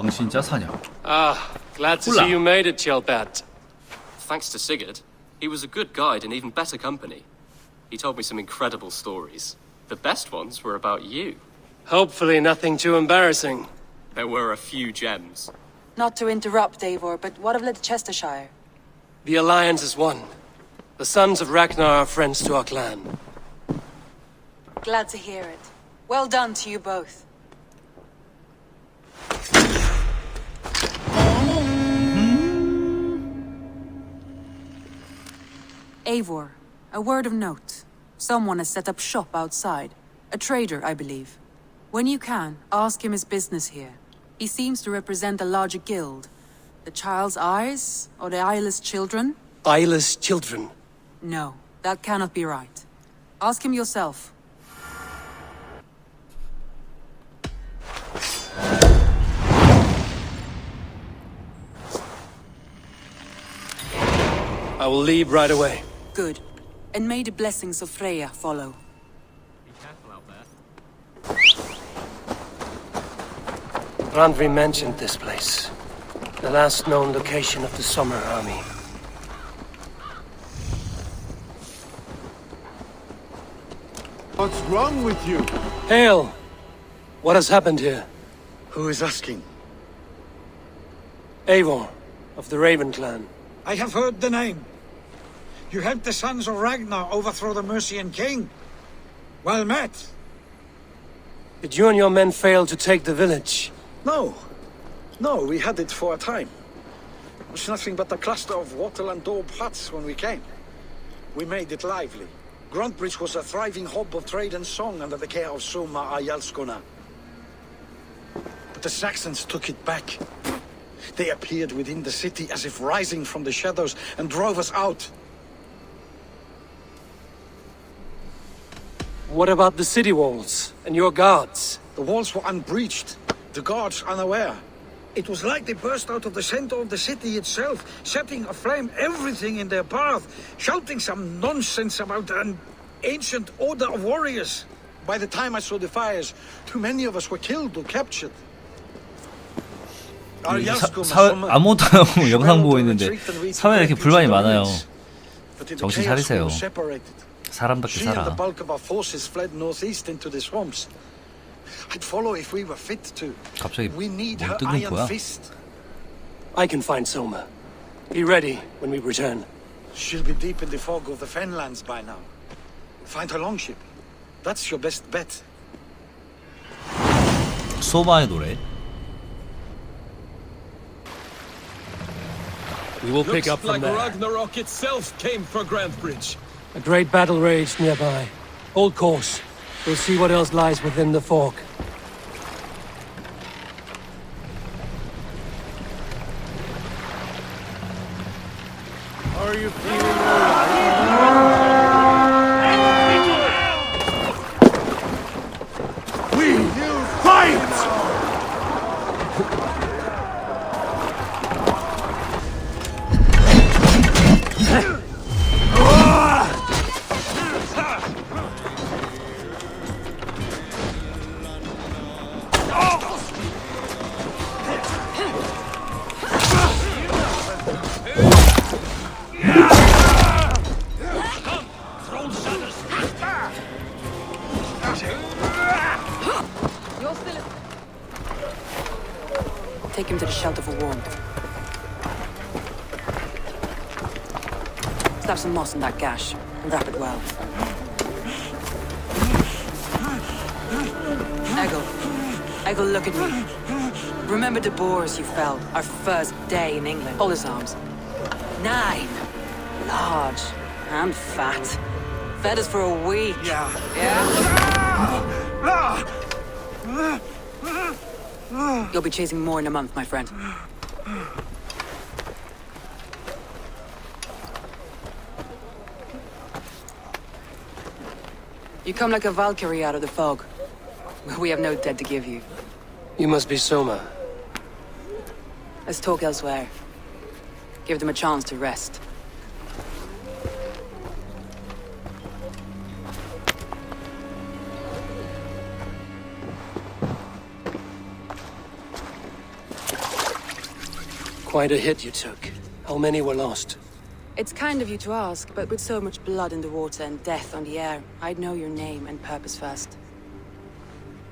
진짜 사냥. Glad to see you made it, Kjellbat. Thanks to Sigurd, he was a good guide and even better company. He told me some incredible stories. The best ones were about you. Hopefully nothing too embarrassing. There were a few gems. Not to interrupt, Eivor, but what of Leicestershire? The Alliance is one. The sons of Ragnar are friends to our clan. Glad to hear it. Well done to you both. Eivor, a word of note. Someone has set up shop outside. A trader, I believe. When you can, ask him his business here. He seems to represent a larger guild. The Child's Eyes? Or the Eyeless Children? Eyeless children. No, that cannot be right. Ask him yourself. I will leave right away. Good. And may the blessings of Freya follow. Be careful out there. Randvi mentioned this place. The last known location of the Summer Army. What's wrong with you? Hail! What has happened here? Who is asking? Eivor, of the Raven clan. I have heard the name. You helped the sons of Ragnar overthrow the Mercian king. Well met. Did you and your men fail to take the village? No. No, we had it for a time. It was nothing but a cluster of wattle and daub huts when we came. We made it lively. Gruntbridge was a thriving hub of trade and song under the care of Soma Ayalskona. But the Saxons took it back. They appeared within the city as if rising from the shadows and drove us out. What about the city walls and your guards? The walls were unbreached, the guards unaware. It was like they burst out of the center of the city itself, setting aflame everything in their path, shouting some nonsense about an ancient order of warriors. By the time I saw the fires, too many of us were killed or captured. 아무것도 안 하고 영상 보고 있는데 사회에 이렇게 불만이 많아요. 정신 차리세요. 사람답게 살아. 갑자기 뭘 뜯는 거야? I can find Soma. Be ready when we return. She'll be deep in the fog of the Fenlands by now. Find her longship. That's your best bet. 소마의 노래. We will pick up from there. Ragnarok itself came for Grantbridge. A great battle raged nearby. Hold course. We'll see what else lies within the fog. Are you feeling alright? We fight! Take him to the shelter for warmth. Slap some moss in that gash and wrap it well. Eggle, look at me. Remember the boars you felled our first day in England? Hold his arms. 9. Large and fat. Fed us for a week. Yeah? You'll be chasing more in a month, my friend. You come like a Valkyrie out of the fog. We have no debt to give you. You must be Soma. Let's talk elsewhere. Give them a chance to rest. quite a hit you took. How many were lost? It's kind of you to ask, but with so much blood in the water and death on the air, I'd know your name and purpose first.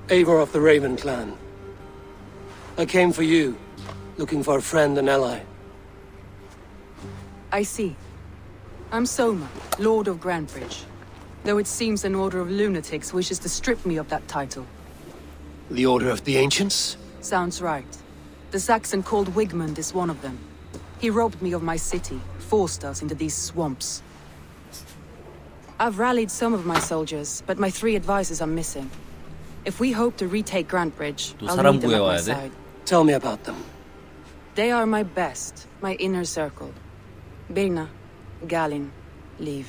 Eivor of the Raven clan. I came for you, looking for a friend and ally. I see. I'm Soma, Lord of Grantbridge. Though it seems an order of lunatics wishes to strip me of that title. The Order of the Ancients? Sounds right. The Saxon called Wigmund is one of them. He robbed me of my city, forced us into these swamps. I've rallied some of my soldiers, but my 3 advisors are missing. If we hope to retake Grantbridge, 또 I'll 사람 need them at my 구해와야 돼? side. Tell me about them. They are my best, my inner circle. Birna, Galin, Liv.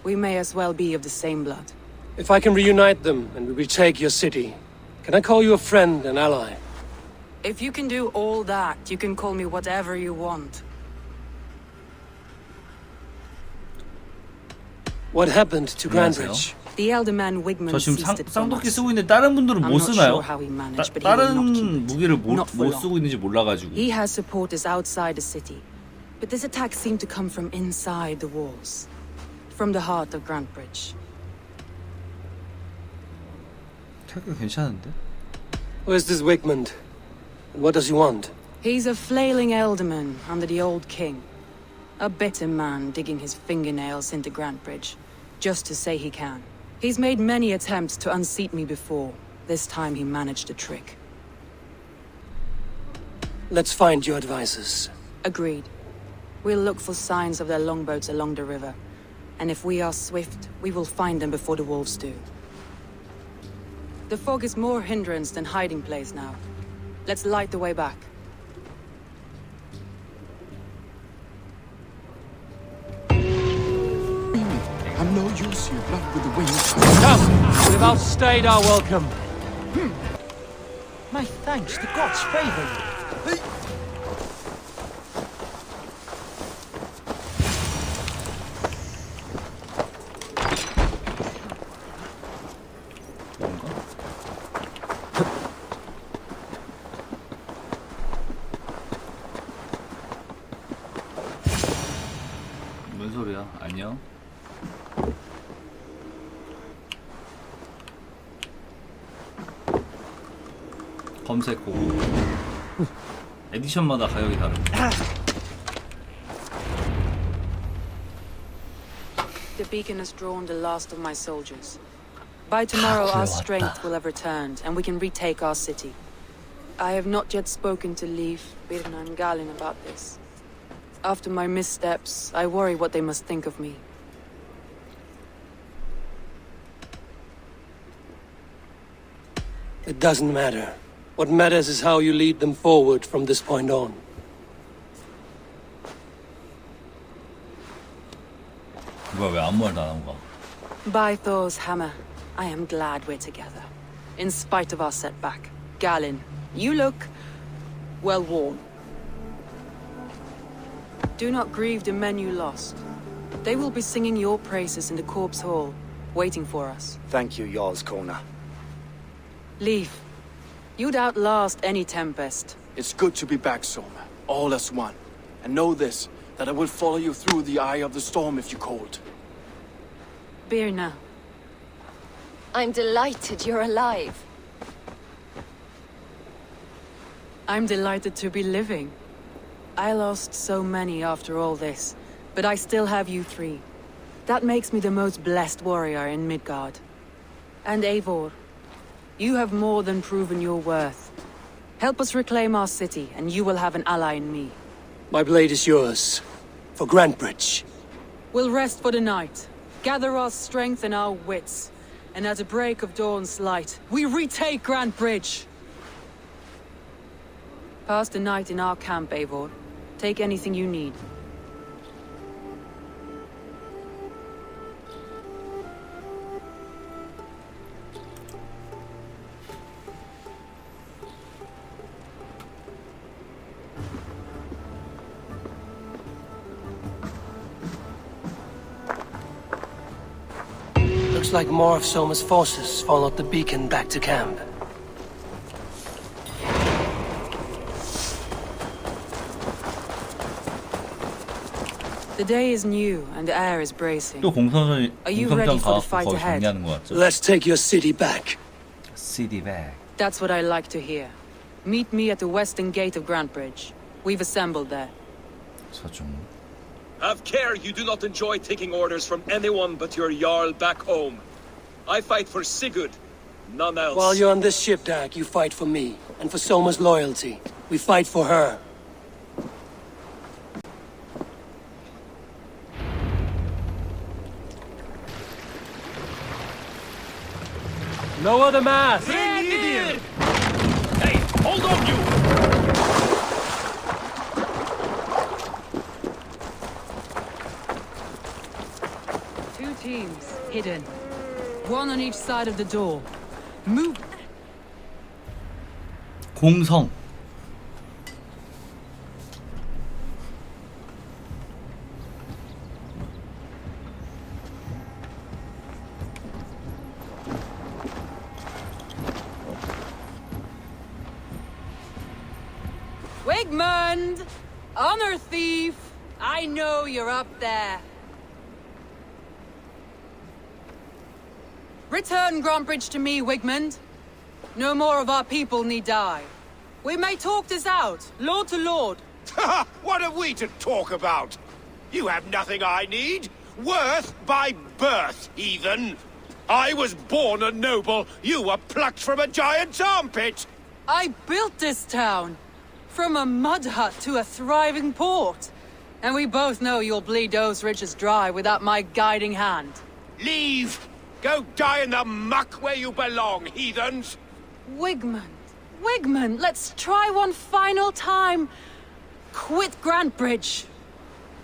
We may as well be of the same blood. If I can reunite them and we retake your city, can I call you a friend and ally? If you can do all that, you can call me whatever you want. What happened to 안녕하세요. Grantbridge? The elder man Wigmund 저 지금 seized it from 쌍도끼 us. 쓰고 있는데 다른 분들은 I'm 못 not 쓰나요? sure how he managed, but he will not 다른 keep it. 무기를 못 Not for long. 쓰고 있는지 몰라가지고. He has supporters outside the city, but this attack seemed to come from inside the walls, from the heart of Grantbridge. 태그 괜찮은데? Where's this Wigmund? And what does he want? He's a flailing elderman under the old king. A bitter man digging his fingernails into Grantbridge, just to say he can. He's made many attempts to unseat me before. This time he managed a trick. Let's find your advisors. Agreed. We'll look for signs of their longboats along the river. And if we are swift, we will find them before the wolves do. The fog is more hindrance than hiding place now. Let's light the way back. I'm no use here, not with the wings. Come! We've outstayed our welcome. My thanks, the gods favor you. 뭔 소리야? 안녕. 검색 고고. 에디션마다 가격이 다릅니다. The beacon has drawn the last of my soldiers. By tomorrow our strength will have returned, and we can retake our city. I have not yet spoken to Liv, Birna and Galin about this. After my missteps, I worry what they must think of me. It doesn't matter. What matters is how you lead them forward from this point on. 뭐야 왜 아무 말도 안 한 거야? By Thor's hammer, I am glad we're together. In spite of our setback. Galin, you look well worn. Do not grieve the men you lost. They will be singing your praises in the corpse hall, waiting for us. Thank you, Jarl's Corner. Leave. You'd outlast any tempest. It's good to be back, Soma. All as one. And know this, that I will follow you through the eye of the storm if you called. Birna. I'm delighted you're alive. I'm delighted to be living. I lost so many after all this, but I still have you 3. That makes me the most blessed warrior in Midgard. And Eivor, you have more than proven your worth. Help us reclaim our city, and you will have an ally in me. My blade is yours. For Grantbridge. We'll rest for the night, gather our strength and our wits, and at the break of dawn's light, we retake Grantbridge! Pass the night in our camp, Eivor. Take anything you need. Looks like more of Soma's forces followed the beacon back to camp. The day is new and the air is bracing. 또 공성전 Are you ready for the fight 거기 ahead? 정리하는 것 같죠? Let's take your city back. CD bag. That's what I like to hear. Meet me at the western gate of Grantbridge. We've assembled there. 서중. Have care you do not enjoy taking orders from anyone but your Jarl back home. I fight for Sigurd, none else. While you're on this ship, Dag, you fight for me. And for Soma's loyalty. We fight for her. Lower the mast! Hey, hold on you! Two teams, hidden. One on each side of the door. Move. 공성. Wigmund! Honor thief! I know you're up there. Return Grantbridge to me, Wigmund. No more of our people need die. We may talk this out, lord to lord. What are we to talk about? You have nothing I need. Worth by birth, heathen. I was born a noble. You were plucked from a giant's armpit. I built this town. From a mud hut to a thriving port. And we both know you'll bleed those riches dry without my guiding hand. Leave. Go die in the muck where you belong, heathens. Wigmund, let's try one final time. Quit Grantbridge.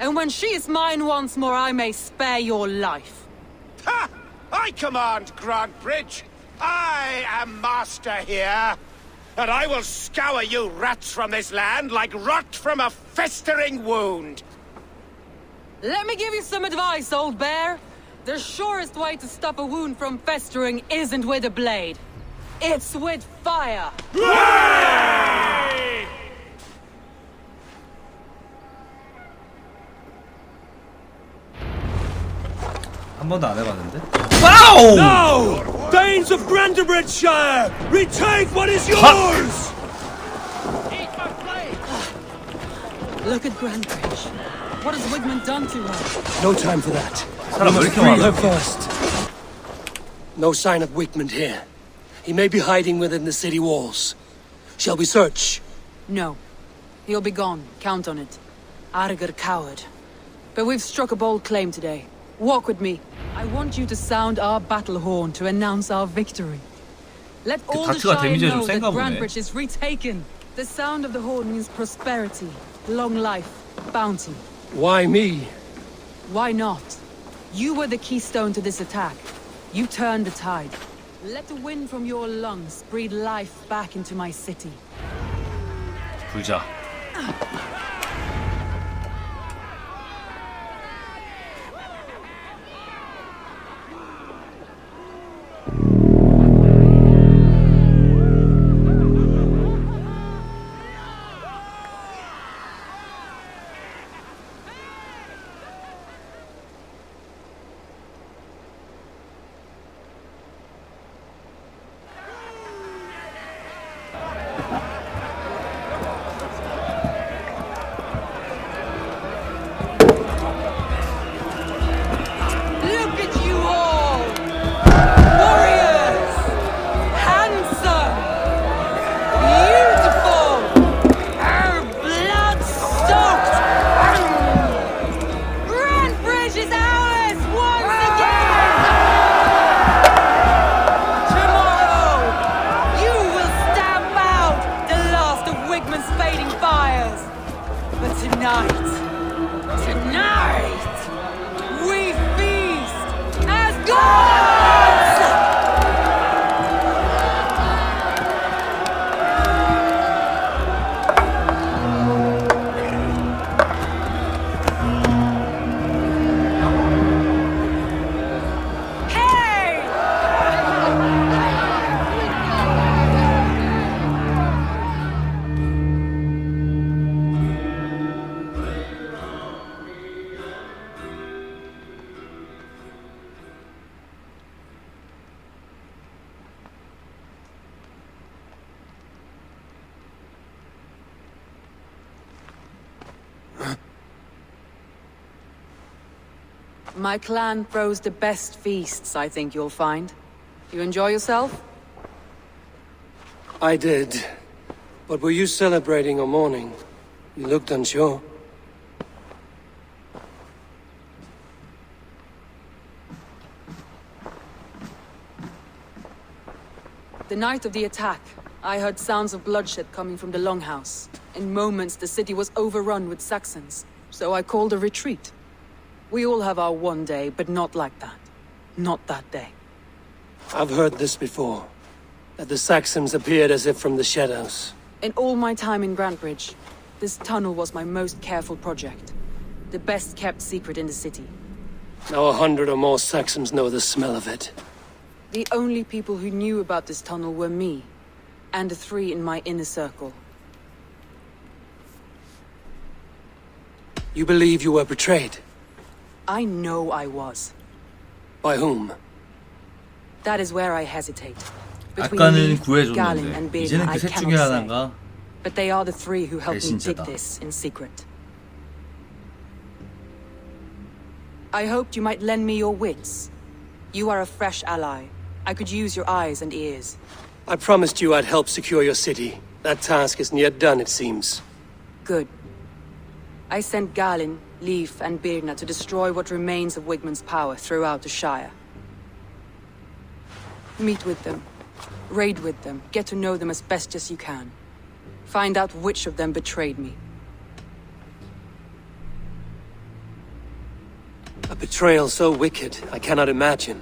And when she is mine once more, I may spare your life. Ha! I command Grantbridge. I am master here. And I will scour you rats from this land like rot from a festering wound. Let me give you some advice, old bear. The surest way to stop a wound from festering isn't with a blade. It's with fire. 한 번도 안 해봤는데. 와우! No! Danes of Grantebridgeshire! Retake what is yours! Look at Grantbridge. What has Wigmund done to her? No time for that. 사람 왜 이렇게 Free her 많아? first. No sign of Wigmund here. He may be hiding within the city walls. Shall we search? No. He'll be gone. Count on it. Arger coward. But we've struck a bold claim today. Walk with me. I want you to sound our battle horn to announce our victory. Let all the 다트가 Shire 데미지가 좀 know that 센가 보네. Grantbridge is retaken. The sound of the horn means prosperity, long life, bounty. Why me? Why not? You were the keystone to this attack. You turned the tide. Let the wind from your lungs breathe life back into my city. 불자. My clan throws the best feasts, I think you'll find. You enjoy yourself? I did. But were you celebrating or mourning? You looked unsure. The night of the attack, I heard sounds of bloodshed coming from the Longhouse. In moments, the city was overrun with Saxons, so I called a retreat. We all have our one day, but not like that. Not that day. I've heard this before. That the Saxons appeared as if from the shadows. In all my time in Grantbridge, this tunnel was my most careful project. The best kept secret in the city. Now 100 or more Saxons know the smell of it. The only people who knew about this tunnel were me, and the 3 in my inner circle. You believe you were betrayed? I know I was. By whom? That is where I hesitate. Between 아까는 Leif, Galen, 구해줬는데 and Birna, 이제는 I 그 셋 중에 cannot say. 하나가 But they are the 3 who helped me dig 배신자다. this in secret. I hoped you might lend me your wits. You are a fresh ally. I could use your eyes and ears. I promised you I'd help secure your city. That task isn't yet done, it seems. Good. I sent Galen, Leif, and Birna to destroy what remains of Wigmund's power throughout the Shire. Meet with them. Raid with them. Get to know them as best as you can. Find out which of them betrayed me. A betrayal so wicked, I cannot imagine.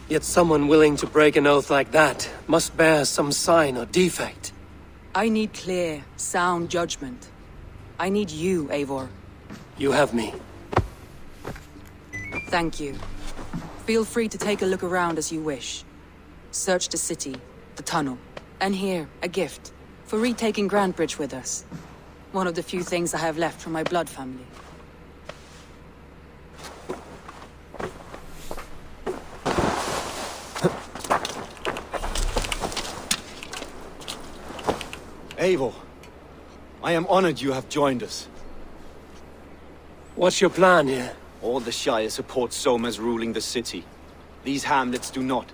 Yet someone willing to break an oath like that must bear some sign or defect. I need clear, sound judgment. I need you, Eivor. You have me. Thank you. Feel free to take a look around as you wish. Search the city, the tunnel, and here, a gift, for retaking Grantbridge with us. One of the few things I have left from my blood family. Eivor, I am honored you have joined us. What's your plan here? All the Shire support Soma's ruling the city. These hamlets do not.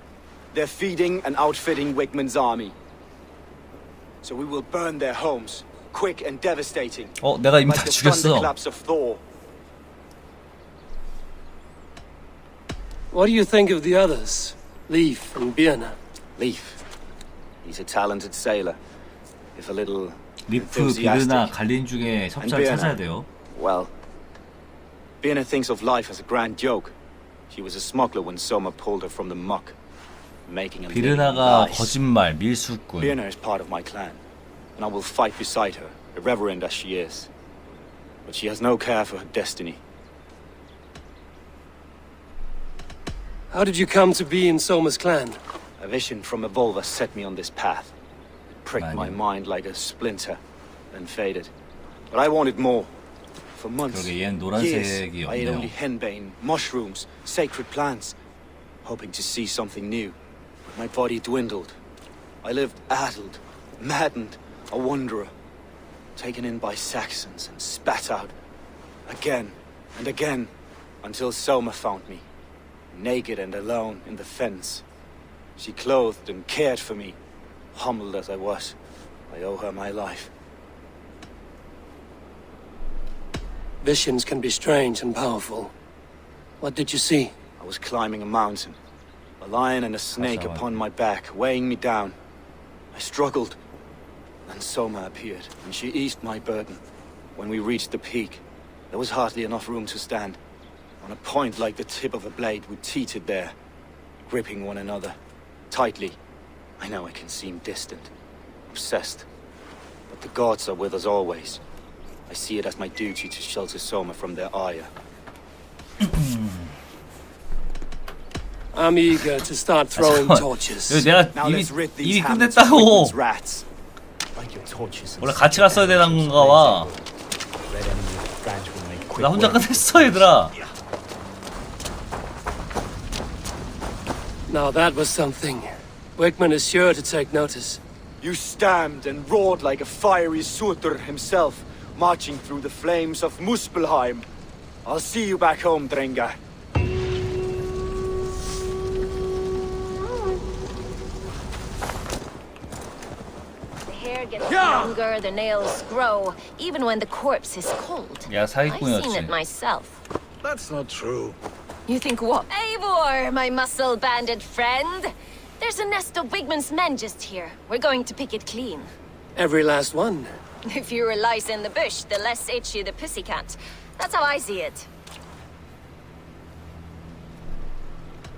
They're feeding and outfitting Wigmund's army. So we will burn their homes, quick and devastating. 내가 이미 다 Like the 죽였어. thunderclaps of Thor. What do you think of the others? Leif and Birna? Leif. He's a talented sailor. If a little 리프, 비르나, 갈린 중에 협찬을 찾아야 돼요. Well, Birna thinks of life as a grand joke. She was a smuggler when Soma pulled her from the muck, making a living on 비르나가 lies. 거짓말, 밀수꾼. Birna is part of my clan, and I will fight beside her, irreverent as she is. But she has no care for her destiny. How did you come to be in Soma's clan? A vision from Evolva set me on this path. It pricked my mind like a splinter, then faded. But I wanted more. For months, 그러게 얘는 years, 노란색이 I ate 없네요. only henbane, mushrooms, sacred plants, hoping to see something new. But my body dwindled. I lived addled, maddened, a wanderer, taken in by Saxons and spat out again and again, until Soma found me, naked and alone in the fens. She clothed and cared for me, humbled as I was. I owe her my life. Visions can be strange and powerful. What did you see? I was climbing a mountain, a lion and a snake upon my back, weighing me down. I struggled. Then Soma appeared, and she eased my burden. When we reached the peak, there was hardly enough room to stand. On a point like the tip of a blade, we teetered there, gripping one another, tightly. I know I can seem distant, obsessed, but the gods are with us always. I see it as my duty to shelter Soma from their ire. I'm eager to start throwing torches. 여기 내가 Now let's rid these 이미 hamlets 끝냈다고. of Wigmund's rats. Like your torches and 원래 같이 갔어야 되는 건가 봐. Red enemy branch will make quick 나 혼자 work. 끝냈어 얘들아. Now that was something. Wigmund is sure to take notice. You stamped and roared like a fiery Surtur himself, marching through the flames of Muspelheim. I'll see you back home, Drenga. hair gets longer, the nails grow, even when the corpse is cold. 야, I've seen 사기꾼이었지. it myself. That's not true. You think what? Eivor, my muscle-banded friend. There's a nest of Wigman's men just here. We're going to pick it clean. Every last one. The fewer lice in the bush, the less itchy the pussycat. That's how I see it.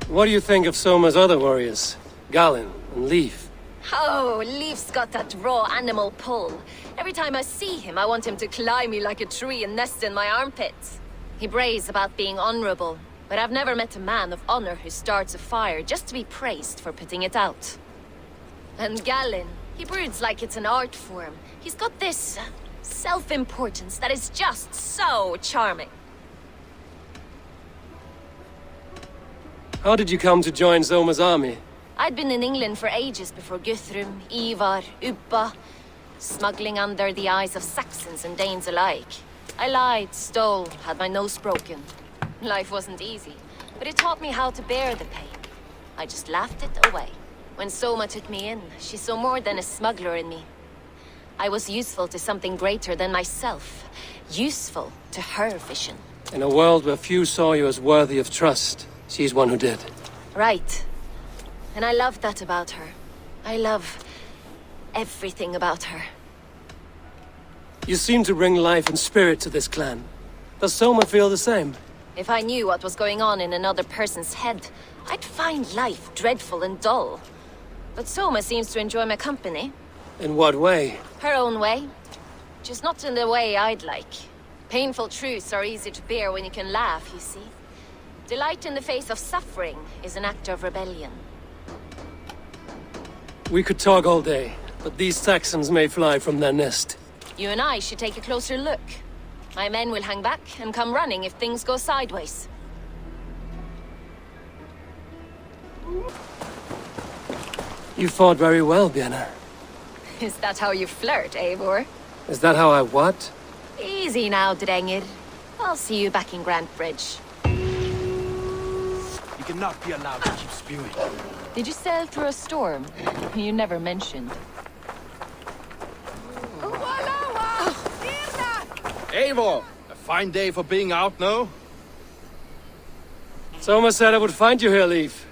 What do you think of Soma's other warriors? Galen and Leaf? Oh, Leaf's got that raw animal pull. Every time I see him, I want him to climb me like a tree and nest in my armpits. He brays about being honorable, but I've never met a man of honor who starts a fire just to be praised for putting it out. And Galen, he broods like it's an art form. He's got this self-importance that is just so charming. How did you come to join Soma's army? I'd been in England for ages before Guthrum, Ivar, Ubba, smuggling under the eyes of Saxons and Danes alike. I lied, stole, had my nose broken. Life wasn't easy, but it taught me how to bear the pain. I just laughed it away. When Soma took me in, she saw more than a smuggler in me. I was useful to something greater than myself. Useful to her vision. In a world where few saw you as worthy of trust, she's one who did. Right. And I love that about her. I love everything about her. You seem to bring life and spirit to this clan. Does Soma feel the same? If I knew what was going on in another person's head, I'd find life dreadful and dull. But Soma seems to enjoy my company. In what way? Her own way. Just not in the way I'd like. Painful truths are easy to bear when you can laugh, you see. Delight in the face of suffering is an act of rebellion. We could talk all day, but these Saxons may fly from their nest. You and I should take a closer look. My men will hang back and come running if things go sideways. You fought very well, Björna. Is that how you flirt, Eivor? Is that how I what? Easy now, Drengir. I'll see you back in Grantbridge. You cannot be allowed to keep spewing. Did you sail through a storm? You never mentioned. Eivor, a fine day for being out, no? Soma said I would find you here, Leaf.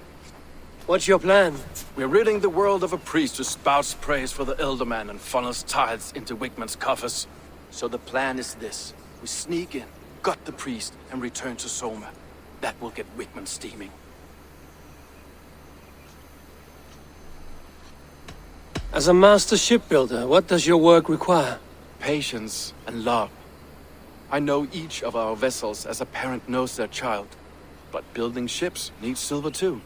What's your plan? We're ridding the world of a priest who spouts praise for the Elderman and funnels tithes into Wigman's coffers. So the plan is this. We sneak in, gut the priest, and return to Soma. That will get Wigman steaming. As a master shipbuilder, what does your work require? Patience and love. I know each of our vessels as a parent knows their child. But building ships needs silver too.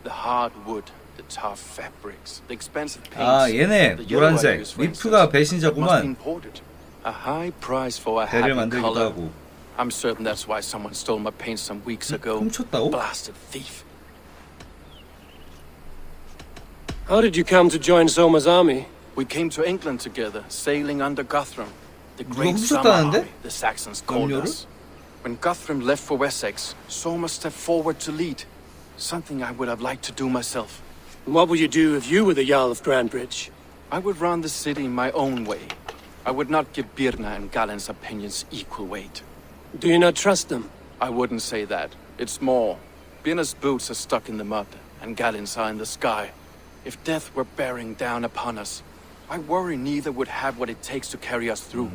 The hard wood, the tough fabrics, the expensive paints. 아, 얘네 the yellow 노란색 use, for 리프가 instance, must be 배신자구만. imported. A high price for a 배를 happy 만들기도 color. 하고. I'm certain that's why someone stole my paint some weeks ago. 훔쳤다고? Blasted thief. How did you come to join Soma's army? We came to England together, sailing under Guthrum. The 누가 great summer 훔쳤다는데? army, the Saxons called 남녀를? us. When Guthrum left for Wessex, Soma stepped forward to lead. Something I would have liked to do myself. What would you do if you were the Jarl of Grantbridge? I would run the city my own way. I would not give Birna and Galen's opinions equal weight. Do you not trust them? I wouldn't say that. It's more. Birna's boots are stuck in the mud, and Galen's are in the sky. If death were bearing down upon us, I worry neither would have what it takes to carry us through.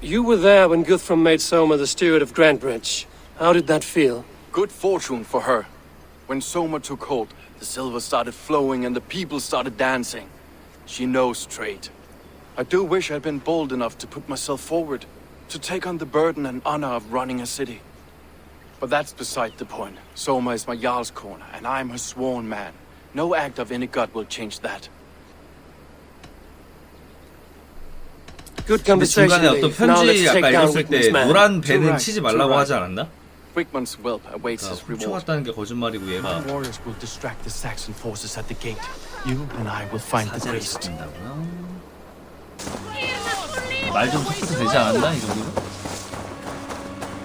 You were there when Guthrum made Soma the steward of Grantbridge. How did that feel? Good fortune for her. When Soma took hold, the silver started flowing and the people started dancing. She knows trade. I do wish I'd been bold enough to put myself forward, to take on the burden and honor of running a city. But that's beside the point. Soma is my Jarl's corner, and I'm her sworn man. No act of any god will change that. Good 근데 conversation, 중간에 어떤 Leaf. Now let's 편지 take 아까 down 읽었을 때 Wigman's man. 노란 배는 right, 치지 too 말라고 right. 하지 않았나? Wigman's whelp awaits his reward. 훔쳐갔다는 게 거짓말이고 얘가 My warriors will distract the Saxon forces at the gate. You and I will find the 사제를 priest. 시킨다고요? 말 좀 섞어도 되지 않았나 이 정도로?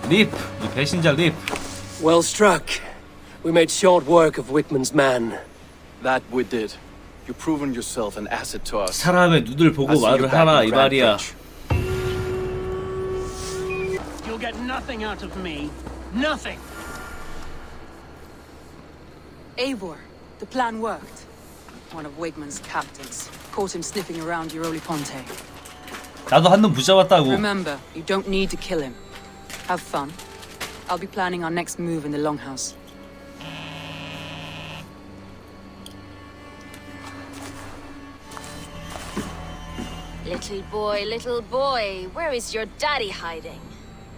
리프! 이 배신자 리프! Well struck. We made short work of Wigman's man. That we did. You've proven yourself an asset to us. 사람의 눈을 보고 말을 하라 이 말이야. You'll get nothing out of me. Nothing. Eivor, the plan worked. One of Wigmund's captains caught him sniffing around Euroli Ponte. 나도 한 놈 붙잡았다고. Remember, you don't need to kill him. Have fun. I'll be planning our next move in the Longhouse. Little boy, where is your daddy hiding?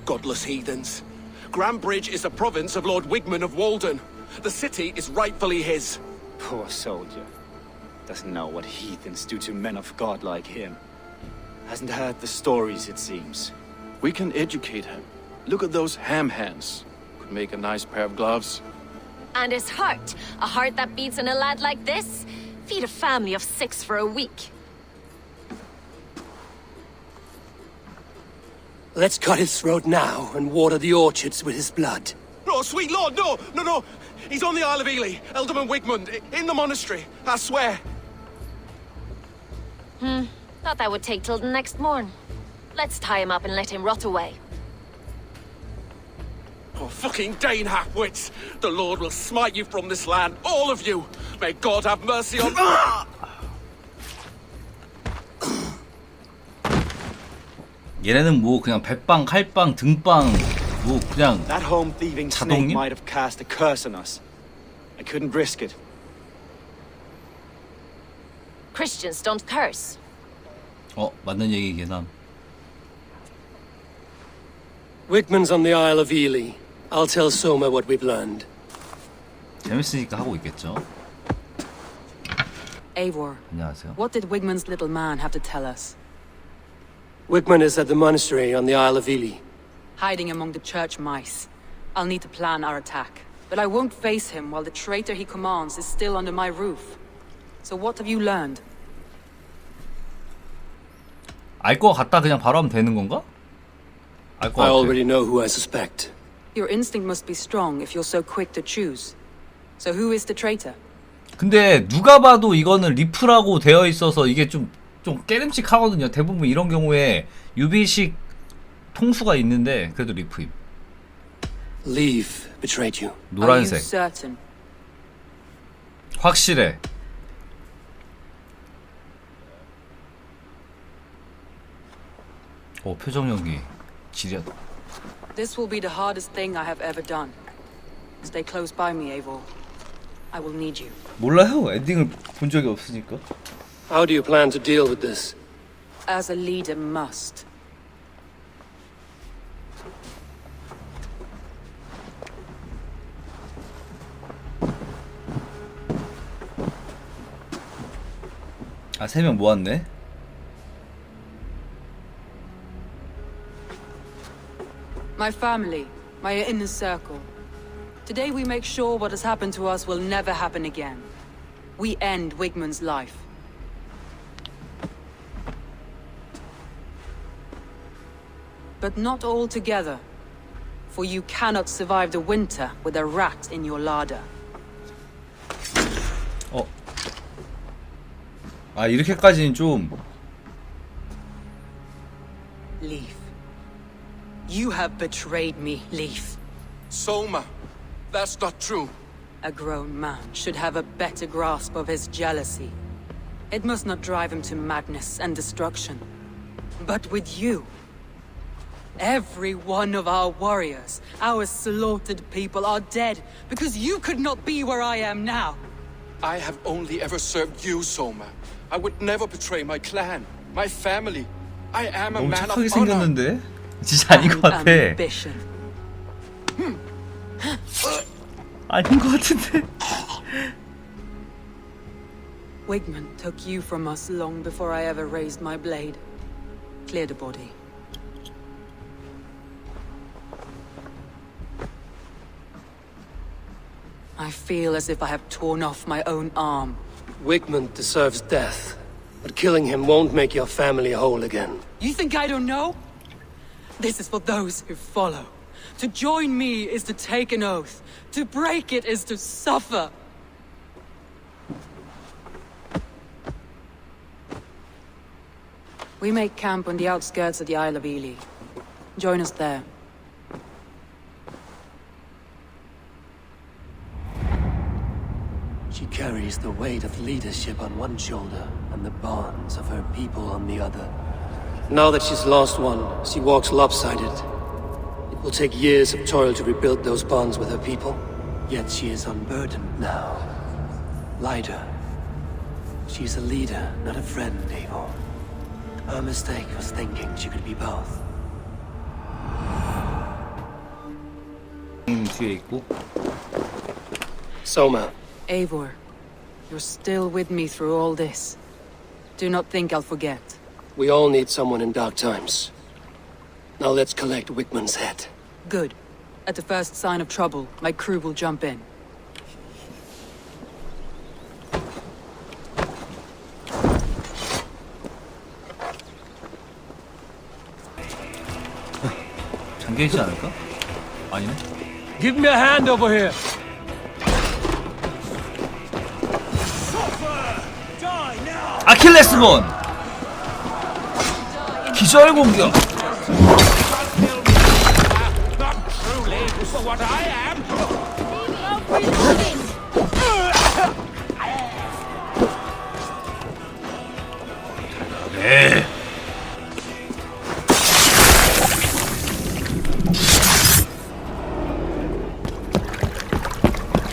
Godless heathens. Grambridge is a province of Lord Wigmund of Walden. The city is rightfully his. Poor soldier. Doesn't know what heathens do to men of God like him. Hasn't heard the stories, it seems. We can educate him. Look at those ham hands. Could make a nice pair of gloves. And his heart. A heart that beats in a lad like this? Feed a family of 6 for a week. Let's cut his throat now and water the orchards with his blood. Oh, sweet lord, no! He's on the Isle of Ely, Ealdorman Wigmund, in the monastery, I swear. Thought that would take till the next morn. Let's tie him up and let him rot away. Oh, fucking Dane halfwits! The Lord will smite you from this land, all of you! May God have mercy on... 얘네는 뭐 그냥 백방, 칼방, 등방 뭐 그냥 That home thieving snake 자동님? might have cast a curse on us. I couldn't risk it. Christians don't curse. 맞는 얘기긴 함. Wigmund's on the Isle of Ely. I'll tell Soma what we've learned. 재밌으니까 하고 있겠죠. Eivor, 안녕하세요. what did Wigmund's little man have to tell us? Wigmund is at the monastery on the Isle of Ely. Hiding among the church mice. I'll need to plan our attack. But I won't face him while the traitor he commands is still under my roof. So what have you learned? 알 거 같다 그냥 바로 하면 되는 건가? 알 거 I 같아. already know who I suspect. Your instinct must be strong if you're so quick to choose. So who is the traitor? 근데 누가 봐도 이거는 리프라고 되어 있어서 이게 좀 깨름칙하거든요. 대부분 이런 경우에 유비식 통수가 있는데 그래도 리프임. Leave betrayed you. 노란색. Are you certain? 확실해. 표정 연기 지렸다. This will be the hardest thing I have ever done. Stay close by me, Eivor. I will need you. 몰라요. 엔딩을 본 적이 없으니까. How do you plan to deal with this? As a leader must. 아, 3명 모았네. My family, my inner circle. Today we make sure what has happened to us will never happen again. We end Wigmund's life. But not all together. For you cannot survive the winter with a rat in your larder. 아, 이렇게까지는 좀. Leaf. You have betrayed me, Leaf. Soma, that's not true. A grown man should have a better grasp of his jealousy. It must not drive him to madness and destruction. But with you, every one of our warriors, our slaughtered people are dead because you could not be where I am now. I have only ever served you, Soma. I would never betray my clan, my family. I am a 너무 man 착하게 of honor. 생겼는데? 진짜 아닌 것 같아. Ambition. 아닌 것 같은데? Wigmund took you from us long before I ever raised my blade. Clear the body. I feel as if I have torn off my own arm. Wigmund deserves death, but killing him won't make your family whole again. You think I don't know? This is for those who follow. To join me is to take an oath. To break it is to suffer. We make camp on the outskirts of the Isle of Ely. Join us there. She carries the weight of leadership on one shoulder and the bonds of her people on the other. Now that she's lost one, she walks lopsided. It will take years of toil to rebuild those bonds with her people. Yet she is unburdened now. Lighter. She's a leader, not a friend, Abel. Our mistake was thinking she could be both. 뒤에 있고. Soma. Eivor, you're still with me through all this. Do not think I'll forget. We all need someone in dark times. Now let's collect Wickman's head. Good. At the first sign of trouble, my crew will jump in. 잠겨있지 않을까? 아니네. Give me a hand over here. 아킬레스건! 기절 공격! Not truly for what I am. 네.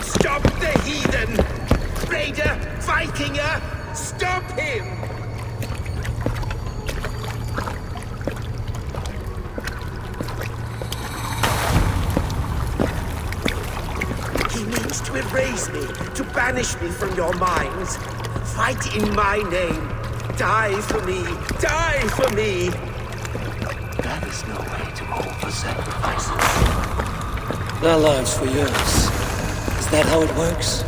Stop the heathen! Raider, Vikinger, stop him! He means to erase me, to banish me from your minds. Fight in my name. Die for me. Die for me. That is no way to offer sacrifices. Their lives for yours. Is that how it works?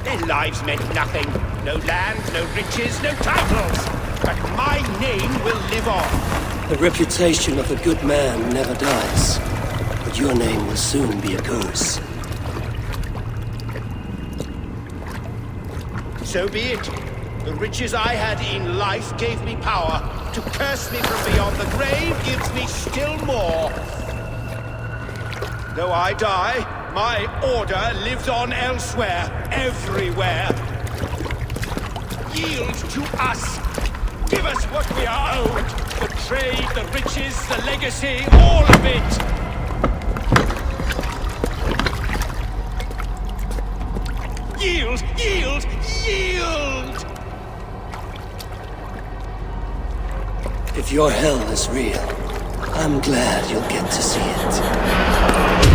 Their lives meant nothing. No land, no riches, no titles. But my name will live on. The reputation of a good man never dies. But your name will soon be a curse. So be it. The riches I had in life gave me power. To curse me from beyond the grave gives me still more. Though I die, my order lives on elsewhere, everywhere. Yield to us. Give us what we are owed. The trade, the riches, the legacy, all of it. Yield, yield, yield! If your hell is real, I'm glad you'll get to see it.